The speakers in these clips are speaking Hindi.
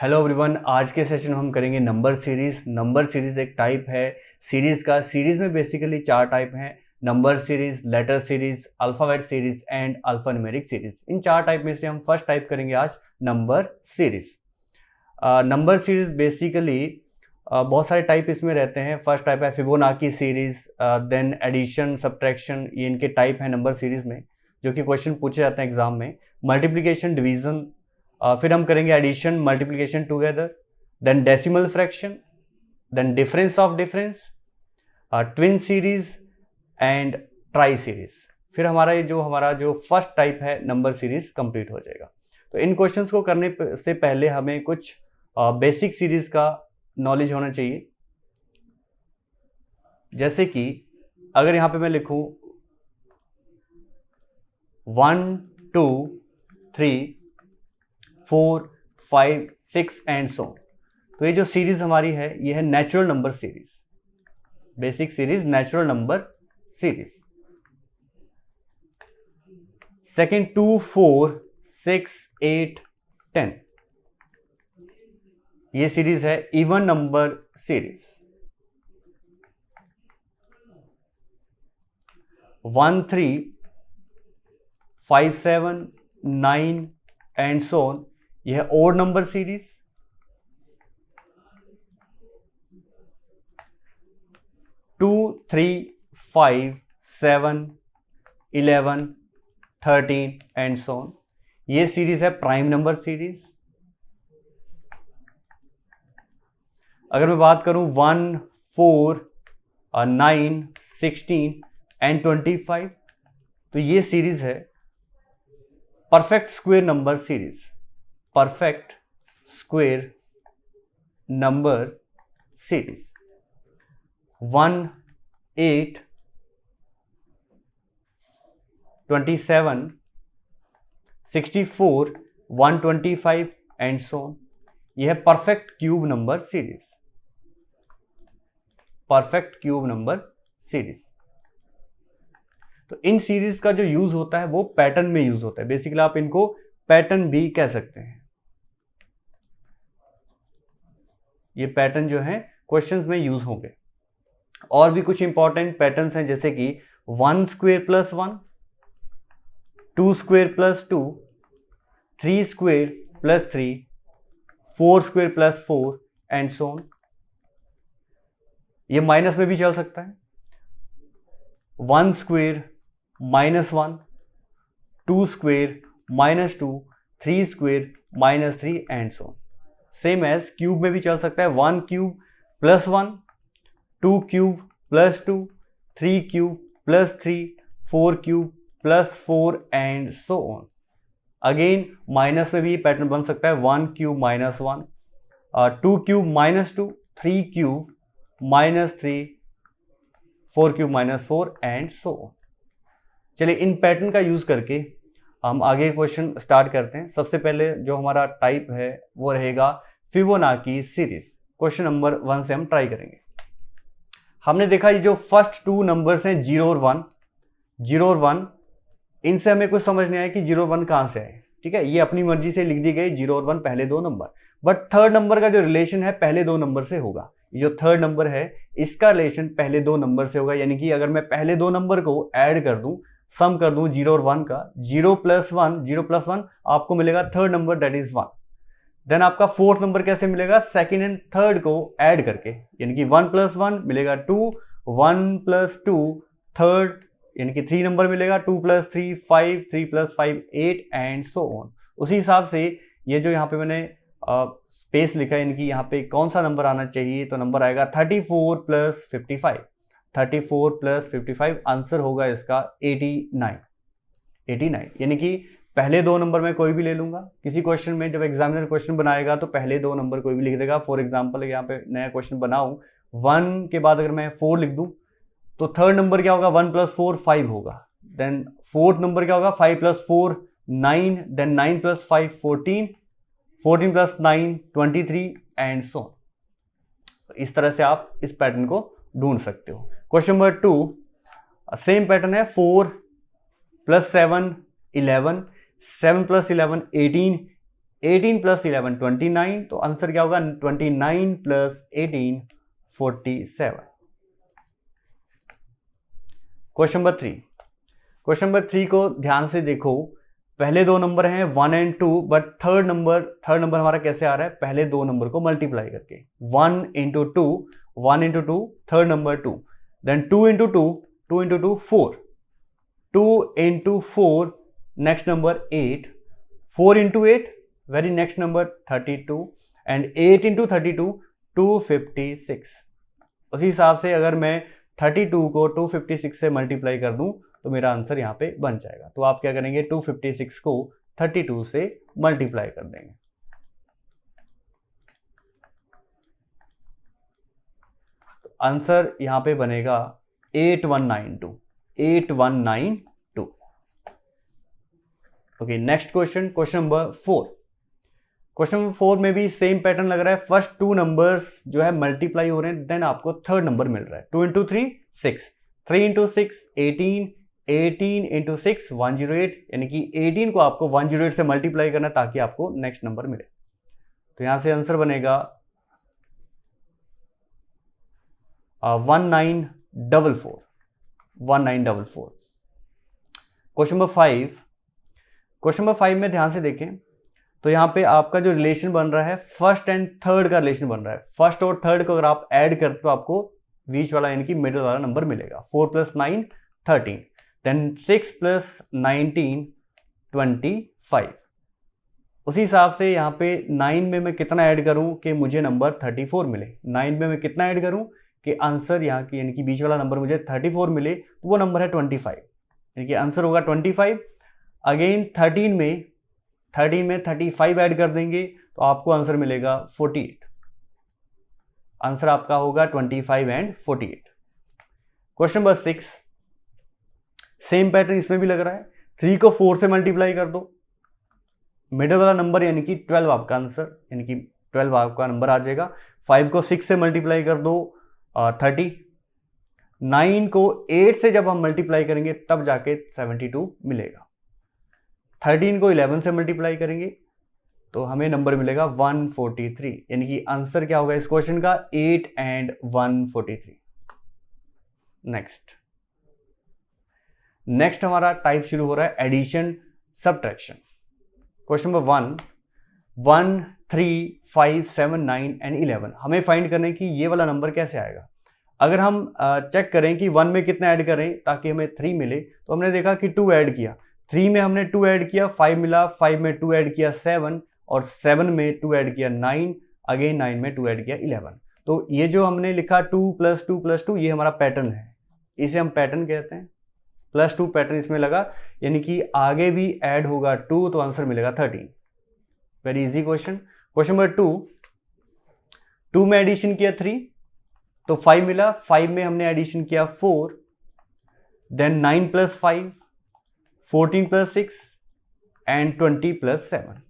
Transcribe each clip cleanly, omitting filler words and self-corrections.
हेलो एवरीवन, आज के सेशन में हम करेंगे नंबर सीरीज। नंबर सीरीज एक टाइप है सीरीज का। सीरीज में बेसिकली 4 टाइप हैं: number series, letter series, alphabet series and alphanumeric series. इन 4 टाइप में से हम फर्स्ट टाइप करेंगे आज, number series. Number series basically बहुत सारे टाइप इसमें रहते हैं। फर्स्ट टाइप है Fibonacci series, then addition, subtraction, ये इनके टाइप हैं नंबर सीरीज में, जो कि क्वेश्चन पूछे जाते हैं एग्जाम में। मल्टीप्लिकेशन, डिवीजन, फिर हम करेंगे addition, multiplication together, then decimal fraction, then difference of difference, twin series and tri series. फिर हमारा जो फर्स्ट टाइप है नंबर सीरीज कंप्लीट हो जाएगा। तो इन क्वेश्चंस को करने से पहले हमें कुछ बेसिक सीरीज का नॉलेज होना चाहिए। जैसे कि अगर यहां पे मैं लिखूं 1 2 3 4 5 6 एंड सो, तो ये जो सीरीज हमारी है ये है natural number series, basic series natural number series. Second 2 4 6 8 10, ये सीरीज है even number series. 1 3 5 7 9 and so on, यह है odd number series. 2 3 5 7 11 13 and so on, ये सीरीज है प्राइम नंबर सीरीज। अगर मैं बात करूं 1 4 9 16 एंड 25, तो ये सीरीज है perfect square number series. Perfect square number series 1 8 27 64 125 and so on, यह है perfect cube number series. Perfect cube number series. तो इन सीरीज का जो यूज होता है वो पैटर्न में यूज होता है। बेसिकली आप इनको पैटर्न भी कह सकते हैं। ये पैटर्न जो है क्वेश्चंस में यूज होंगे। और भी कुछ इंपॉर्टेंट पैटर्न्स हैं, जैसे कि 1 square plus 1, 2 square plus 2, 3 square plus 3, 4 square plus 4 and so on. ये माइनस में भी चल सकता है। 1 square minus 1, 2 square minus 2, 3 square minus 3 and so on. Same as cube में भी चल सकता है। 1 cube plus 1, 2 cube plus 2, 3 cube plus 3, 4 cube plus 4 and so on. Again minus में भी पैटर्न बन सकता है। 1 cube minus 1, 2 cube minus 2, 3 cube minus 3, 4 cube minus 4 and so on. चलिए इन पैटर्न का यूज करके हम आगे क्वेश्चन स्टार्ट करते हैं। सबसे पहले जो हमारा टाइप है वो रहेगा फिबोनाची सीरीज। क्वेश्चन नंबर 1 से हम ट्राई करेंगे। हमने देखा ये जो फर्स्ट 2 नंबर्स हैं 0 और 1, 0 और 1, इनसे हमें कुछ समझ नहीं आया कि 0 और 1 कहां से आए। ठीक है, ये अपनी मर्जी से लिख दी गई 0 और 1 पहले 2 नंबर, बट थर्ड नंबर का जो रिलेशन है पहले 2 नंबर से होगा। ये जो थर्ड नंबर है इसका रिलेशन पहले 2 नंबर से होगा। यानी कि अगर मैं पहले 2 नंबर को ऐड कर दूं, सम कर दूं 0 और 1 का, 0 प्लस 1 आपको मिलेगा third number, that is 1। Then आपका फोर्थ नंबर कैसे मिलेगा? सेकंड एंड थर्ड को ऐड करके, यानी कि 1 प्लस 1 मिलेगा 2, 1 प्लस 2 थर्ड, यानी कि 3 नंबर मिलेगा, 2 plus 3 5, 3 plus 5 8 and so on. उसी हिसाब से ये जो यहाँ पे मैंने स्पेस लिखा है, यानी कि यहाँ पे कौन सा नंबर आना चाहिए, तो नंबर आएगा 34 प्लस 55। 34 प्लस 55 आंसर होगा इसका 89। 89 यानी कि पहले 2 नंबर में कोई भी ले लूंगा। किसी क्वेश्चन में जब एग्जामिनर क्वेश्चन बनाएगा तो पहले 2 नंबर कोई भी लिख देगा। फॉर एग्जांपल यहाँ पे नया क्वेश्चन बनाऊं, 1 के बाद अगर मैं 4 लिख दूं तो थर्ड नंबर क्या होगा? 1 प्लस 4 5 होगा। देन फोर्थ नंबर क्या होगा? 5 plus 4 9, then 9 plus 5 14, 14 plus 9 23 and so. इस तरह से आप इस पैटर्न को ढूंढ सकते हो। क्वेश्चन नंबर 2, सेम पैटर्न है। 4 प्लस 7 11, 7 प्लस 11 18, 18 प्लस 11 29, तो आंसर क्या होगा 29 plus 18 47। Question number 3, question number 3 को ध्यान से देखो। पहले दो नंबर हैं 1 एंड 2, बट थर्ड नंबर हमारा कैसे आ रहा है, पहले दो नंबर को मल्टीप्लाई करके 1 into 2, 1 into 2, third number 2, then 2 into 2, 2 into 2 4, 2 into 4 next number 8, 4 into 8 very next number 32, and 8 into 32 256। उसी हिसाब से अगर मैं 32 को 256 से मल्टीप्लाई कर दूं तो मेरा आंसर यहाँ पे बन जाएगा। तो आप क्या करेंगे, 256 को 32 से मल्टीप्लाई कर देंगे। तो आंसर यहाँ पे बनेगा 8192, 8192। Okay, next question, question number 4। Question number 4 में भी सेम पैटर्न लग रहा है। फर्स्ट टू नंबर्स जो है मल्टीप्लाई हो रहे हैं, देन आपको थर्ड नंबर मिल रहा है। 2 इंटू 3 6, 3 इंटू 6 18, 18 इंटू 6 108, यानी कि 18 को आपको 108 से मल्टीप्लाई करना ताकि आपको नेक्स्ट नंबर मिले। तो यहां से आंसर बनेगा 1944, 1944। क्वेश्चन नंबर 5, क्वेश्चन नंबर 5 में ध्यान से देखें तो यहाँ पे आपका जो रिलेशन बन रहा है फर्स्ट एंड थर्ड का रिलेशन बन रहा है। फर्स्ट और थर्ड को अगर आप ऐड करते तो आपको बीच वाला यानी कि मिडिल वाला नंबर मिलेगा। 4 प्लस 9 13, देन 6 प्लस 19 25। उसी हिसाब से यहाँ पे 9 में मैं कितना ऐड करूँ कि मुझे नंबर 34 मिले। 9 में मैं कितना ऐड करूँ कि आंसर यहाँ की यानी कि बीच वाला नंबर मुझे 34 मिले, तो वो नंबर है 25, यानी कि आंसर होगा 25। अगेन 13 में 35 ऐड कर देंगे तो आपको आंसर मिलेगा 48। आंसर आपका होगा 25 and 48। Question number 6, same pattern इसमें भी लग रहा है। 3 को 4 से मल्टीप्लाई कर दो, मिडिल वाला नंबर यानी कि 12 आपका आंसर, यानी कि 12 आपका नंबर आ जाएगा। 5 को 6 से मल्टीप्लाई कर दो 30, 9 को 8 से जब हम मल्टीप्लाई करेंगे तब जाके 72 मिलेगा। 13 को 11 से मल्टीप्लाई करेंगे तो हमें नंबर मिलेगा 143, यानी कि आंसर क्या होगा इस क्वेश्चन का 8 एंड 143। नेक्स्ट हमारा टाइप शुरू हो रहा है addition subtraction. Question number 1, 1 3 5 7 9 and 11 हमें फाइंड करना है कि ये वाला नंबर कैसे आएगा। अगर हम चेक करें कि 1 में कितना ऐड करें ताकि हमें 3 मिले, तो हमने देखा कि 2 ऐड किया, 3 में हमने 2 ऐड किया 5 मिला, 5 में 2 ऐड किया 7, और 7 में 2 ऐड किया 9, अगेन 9 में 2 ऐड किया 11। तो ये जो हमने लिखा 2 + 2 + 2 ये हमारा पैटर्न है, इसे हम पैटर्न कहते हैं। +2 पैटर्न इसमें लगा, यानी कि आगे भी ऐड होगा 2 तो आंसर मिलेगा 13। Very easy question. Question number 2, 2 में एडिशन किया 3 तो 5 मिला, 5 में हमने एडिशन किया 4, देन 9 + 5, 14 + 6 एंड 20 + 7।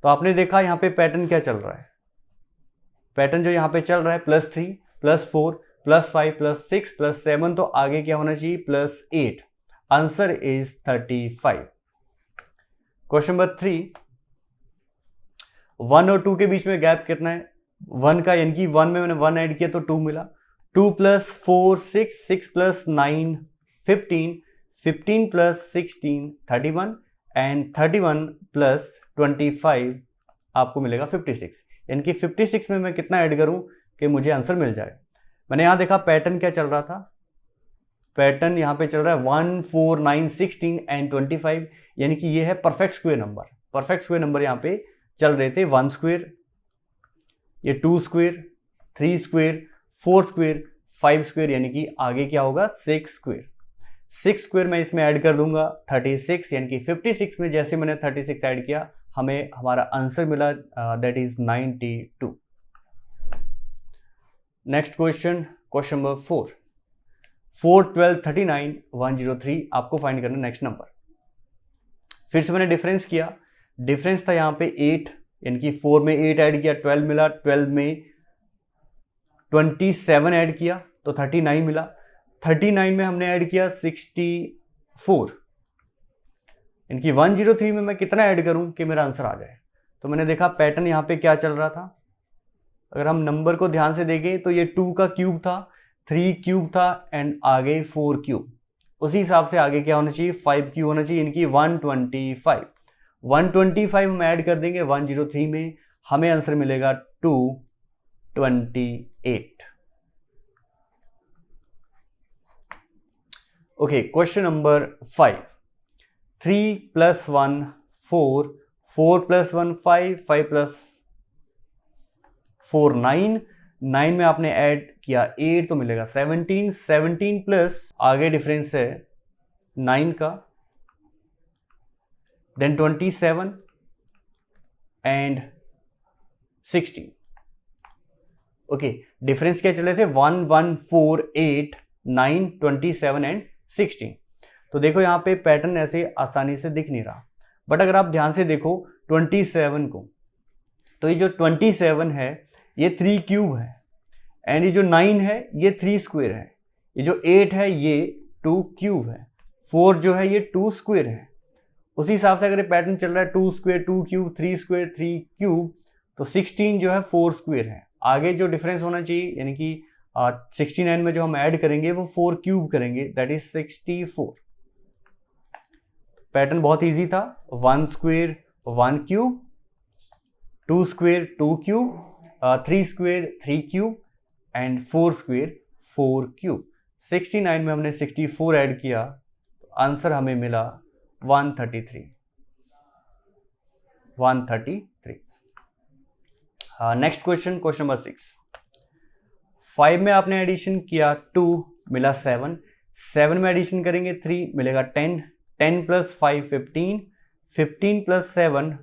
तो आपने देखा यहाँ पे पैटर्न क्या चल रहा है। पैटर्न जो यहाँ पे चल रहा है +3 +4 +5 +6 +7, तो आगे क्या होना चाहिए +8। Answer is 35। क्वेश्चन नंबर 3, 1 और 2 के बीच में गैप कितना है 1 का, यानी कि 1 में मैंने 1 ऐड किया तो 2 मिला। 2 + 4 6, 6 + 9 15, 15 + 16 31, एंड 31 + 25 आपको मिलेगा 56, यानी कि 56 में मैं कितना ऐड करूं कि मुझे आंसर मिल जाए। मैंने यहां देखा पैटर्न क्या चल रहा था, पैटर्न यहां पे चल रहा है 1 4 9 16 एंड 25, यानी कि ये है perfect square number. Perfect square number यहां पे चल रहे थे 1 स्क्वायर, ये 2 स्क्वायर, 3 स्क्वायर, 4 स्क्वायर, 5 स्क्वायर, यानी कि आगे क्या होगा 6 स्क्वायर। 6 स्क्वायर मैं इसमें ऐड कर दूंगा 36, यानी कि 56 में जैसे मैंने 36 ऐड किया हमें हमारा आंसर मिला, that is 92। Next question, question number 4, 4 12 39 103 आपको फाइंड करना नेक्स्ट नंबर। फिर से मैंने डिफरेंस किया, डिफरेंस था यहाँ पे 8, यानी कि 4 में 8 ऐड किया 12 मिला, 12 में 27 ऐड किया तो 39 मिला, 39 में हमने ऐड किया 64, यानी कि 103 में मैं कितना ऐड करूं कि मेरा आंसर आ जाए। तो मैंने देखा पैटर्न यहाँ पे क्या चल रहा था, अगर हम नंबर को ध्यान से देखें तो ये 2 का क्यूब था, 3 क्यूब था एंड आगे 4 क्यूब। उसी हिसाब से आगे क्या होना चाहिए, 5 क्यूब होना चाहिए, इनकी 125। 125 हम ऐड कर देंगे 103 में, हमें आंसर मिलेगा 228। Okay, question number 5। 3 + 1 4, 4 + 1 5, 5 + 4 9, 9 में आपने ऐड किया 8 तो मिलेगा 17, 17 प्लस आगे डिफरेंस है 9 का, देन 27 एंड 16। ओके, डिफरेंस क्या चले थे, 1 1 4 8 9 27 एंड 16। तो देखो यहाँ पे पैटर्न ऐसे आसानी से दिख नहीं रहा, बट अगर आप ध्यान से देखो 27 को, तो ये जो 27 है ये 3 क्यूब है, एंड ये जो 9 है ये 3 स्क्वायर है, ये जो 8 है ये 2 क्यूब है, 4 जो है ये 2 स्क्वायर है। उसी हिसाब से अगर ये पैटर्न चल रहा है 2 स्क्वायर 2 क्यूब 3 स्क्वायर 3 क्यूब, तो 16 जो है 4 स्क्वायर है। आगे जो डिफरेंस होना चाहिए यानी कि 69 में जो हम ऐड करेंगे वो 4 क्यूब करेंगे, दैट इज 64। पैटर्न बहुत इजी था, 1 square 1 cube, 2 square 2 cube, 3 square 3 cube and 4 square 4 cube. 69 में हमने 64 ऐड किया तो आंसर हमें मिला 133। Next question, question number 6। 5 में आपने एडिशन किया 2 मिला 7, 7 में एडिशन करेंगे 3 मिलेगा 10, 10 + 5 15, 15 + 7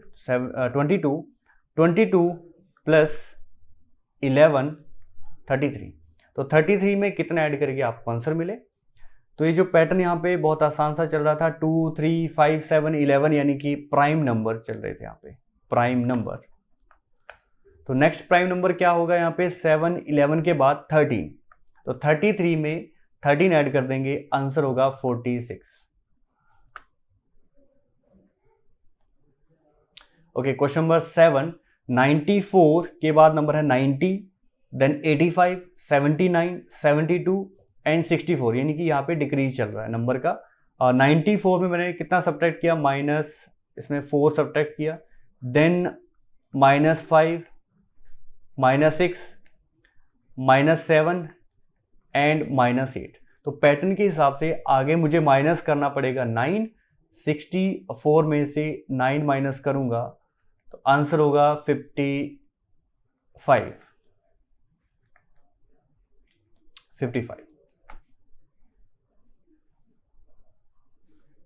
22, 22 + 11 33। तो 33 में कितना ऐड करके आपको आंसर मिले। तो ये जो पैटर्न यहाँ पे बहुत आसान सा चल रहा था, 2 3 5 7 11 यानी कि प्राइम नंबर चल रहे थे यहाँ पे, प्राइम नंबर। तो नेक्स्ट प्राइम नंबर क्या होगा यहाँ पे, 7 11 के बाद 13, तो 33 में 13 ऐड कर देंगे, आंसर होगा 46। Okay, question number 7। 94 के बाद नंबर है 90, देन 85 79 72 एंड 64, यानी कि यहाँ पे डिक्रीज चल रहा है नंबर का। 94 में मैंने कितना सब्ट्रैक्ट किया, माइनस इसमें 4 सब्ट्रैक्ट किया, देन -5 -6 -7 एंड -8। तो पैटर्न के हिसाब से आगे मुझे माइनस करना पड़ेगा 9, 64 में से 9 माइनस करूंगा तो आंसर होगा 55।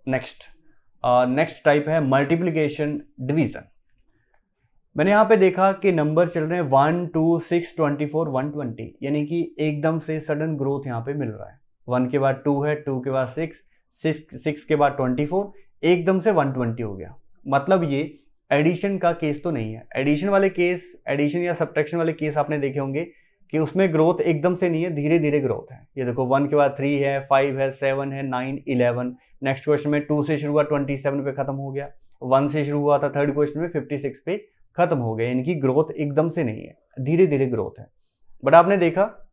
नेक्स्ट टाइप है मल्टीप्लिकेशन डिवीजन। मैंने यहाँ पे देखा कि नंबर चल रहे हैं 1 2 6 24 120, यानी कि एकदम से सडन ग्रोथ यहाँ पे मिल रहा है। 1 के बाद 2 है, 2 के बाद 6 के बाद 24, एकदम से 120 हो गया। मतलब ये एडिशन का केस तो नहीं है। एडिशन वाले केस, एडिशन या सब्ट्रैक्शन वाले केस आपने देखे होंगे कि उसमें ग्रोथ एकदम से नहीं है, धीरे धीरे ग्रोथ है। ये देखो 1 के बाद 3 है, 5 है, 7 है, 9 11। नेक्स्ट क्वेश्चन में 2 से शुरू हुआ 27 पे खत्म हो गया, 1 से शुरू हुआ था थर्ड क्वेश्चन में 56 पे खत्म हो गया। यानी कि ग्रोथ एकदम से नहीं है, धीरे धीरे ग्रोथ है। बट आपने देखा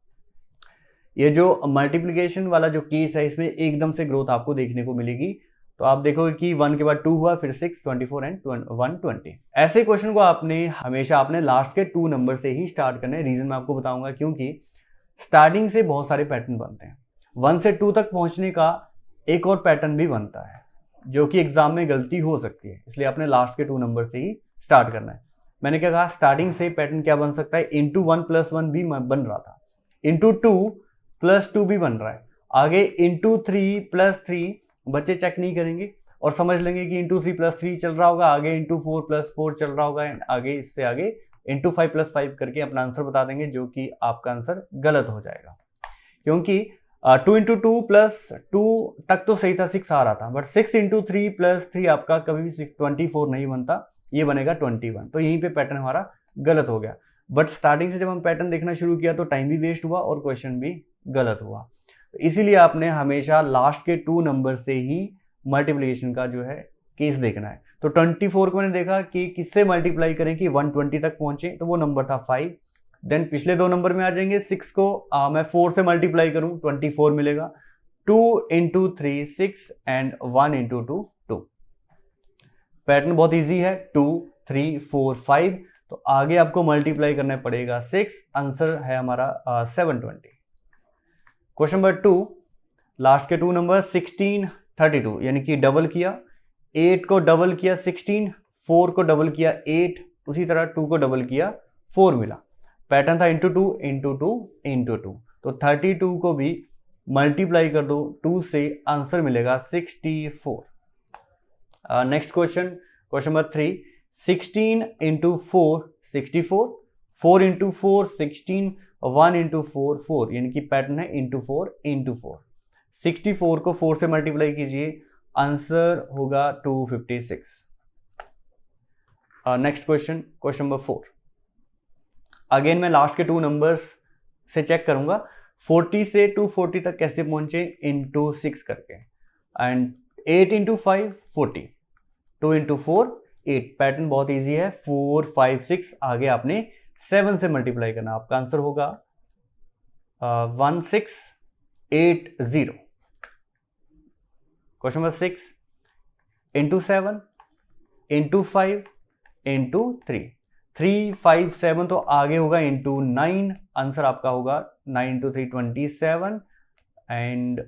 ये जो मल्टीप्लिकेशन वाला जो केस है इसमें एकदम से ग्रोथ आपको देखने को मिलेगी। तो आप देखोगे कि 1 के बाद 2 हुआ, फिर 6 24 एंड 120। ऐसे क्वेश्चन को आपने हमेशा लास्ट के 2 नंबर से ही स्टार्ट करना है। रीजन मैं आपको बताऊंगा, क्योंकि स्टार्टिंग से बहुत सारे पैटर्न बनते हैं। 1 से 2 तक पहुंचने का एक और पैटर्न भी बनता है जो कि एग्जाम में गलती हो सकती है, इसलिए आपने लास्ट के 2 नंबर से ही स्टार्ट करना है। मैंने क्या कहा, स्टार्टिंग से पैटर्न क्या बन सकता है, इंटू 1 + 1 भी बन रहा था, इंटू 2 + 2 भी बन रहा है, आगे इंटू 3 + 3 बच्चे चेक नहीं करेंगे और समझ लेंगे कि इंटू 3 + 3 चल रहा होगा, आगे इंटू 4 + 4 चल रहा होगा, आगे इससे आगे इंटू 5 + 5 करके अपना आंसर बता देंगे, जो कि आपका आंसर गलत हो जाएगा। क्योंकि 2 × 2 + 2 तक तो सही था, 6 आ रहा था, बट 6 × 3 + 3 आपका कभी भी 24 नहीं बनता, ये बनेगा 21। तो यहीं पे पैटर्न हमारा गलत हो गया। बट स्टार्टिंग से जब हम पैटर्न देखना शुरू किया तो टाइम भी वेस्ट हुआ और क्वेश्चन भी गलत हुआ। इसीलिए आपने हमेशा लास्ट के 2 नंबर से ही मल्टीप्लिकेशन का जो है केस देखना है। तो 24 को मैंने देखा कि किससे मल्टीप्लाई करें कि 120 तक पहुंचे, तो वो नंबर था 5। देन पिछले दो नंबर में आ जाएंगे, 6 को मैं 4 से मल्टीप्लाई करूं 24 मिलेगा, 2 इंटू 3 6 एंड 1 इंटू 2 2। पैटर्न बहुत ईजी है, 2 3 4 5, तो आगे आपको मल्टीप्लाई करना पड़ेगा 6, आंसर है हमारा 720। क्वेश्चन नंबर 2, लास्ट के 2 नंबर 16 32, यानी कि डबल किया, 8 को डबल किया 16, 4 को डबल किया 8, उसी तरह 2 को डबल किया 4 मिला। पैटर्न था इंटू 2 इंटू 2 इंटू 2, तो 32 को भी मल्टीप्लाई कर दो 2 से, आंसर मिलेगा 64। Next question, question number 3, 16 into 4 64, 4 into 4 16, 1 into 4 4, यानी कि पैटर्न है इंटू 4 इंटू 4। 64 को 4 से मल्टीप्लाई कीजिए, आंसर होगा 256। Next question, question number 4, again मैं लास्ट के 2 नंबर्स से चेक करूंगा 40 से 240 तक कैसे पहुंचे, इंटू 6 करके, एंड 8 इंटू 5 40, 2 इंटू 4 8। पैटर्न बहुत इजी है, 4 5 6, आगे आपने 7 से मल्टीप्लाई करना, आपका आंसर होगा 1680। Question number 6, into 7 into 5 into 3, 3 5 7, तो आगे होगा इंटू 9, आंसर आपका होगा 9 इंटू 3 27, एंड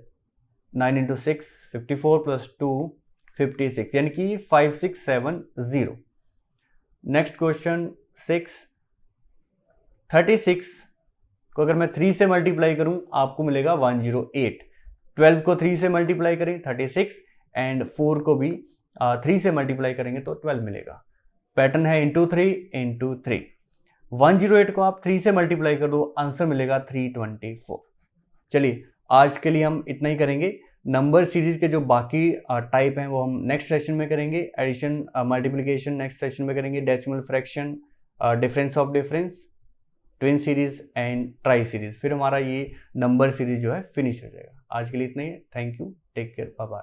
9 इंटू 6 54 प्लस 2 56, यानी कि 5670। नेक्स्ट क्वेश्चन 6, 36 को अगर मैं 3 से मल्टीप्लाई करूं आपको मिलेगा 108। 12 को 3 से मल्टीप्लाई करें 36, एंड 4 को भी 3 से मल्टीप्लाई करेंगे तो 12 मिलेगा। पैटर्न है इंटू 3 इंटू 3। 108 को आप 3 से मल्टीप्लाई कर दो, आंसर मिलेगा 324। चलिए आज के लिए हम इतना ही करेंगे। नंबर सीरीज के जो बाकी टाइप हैं वो हम नेक्स्ट सेशन में करेंगे। एडिशन मल्टीप्लिकेशन नेक्स्ट सेशन में करेंगे, decimal fraction, difference of difference, twin series and tri series, फिर हमारा ये नंबर सीरीज जो है फिनिश हो जाएगा। आज के लिए इतना ही, thank you, take care, bye bye.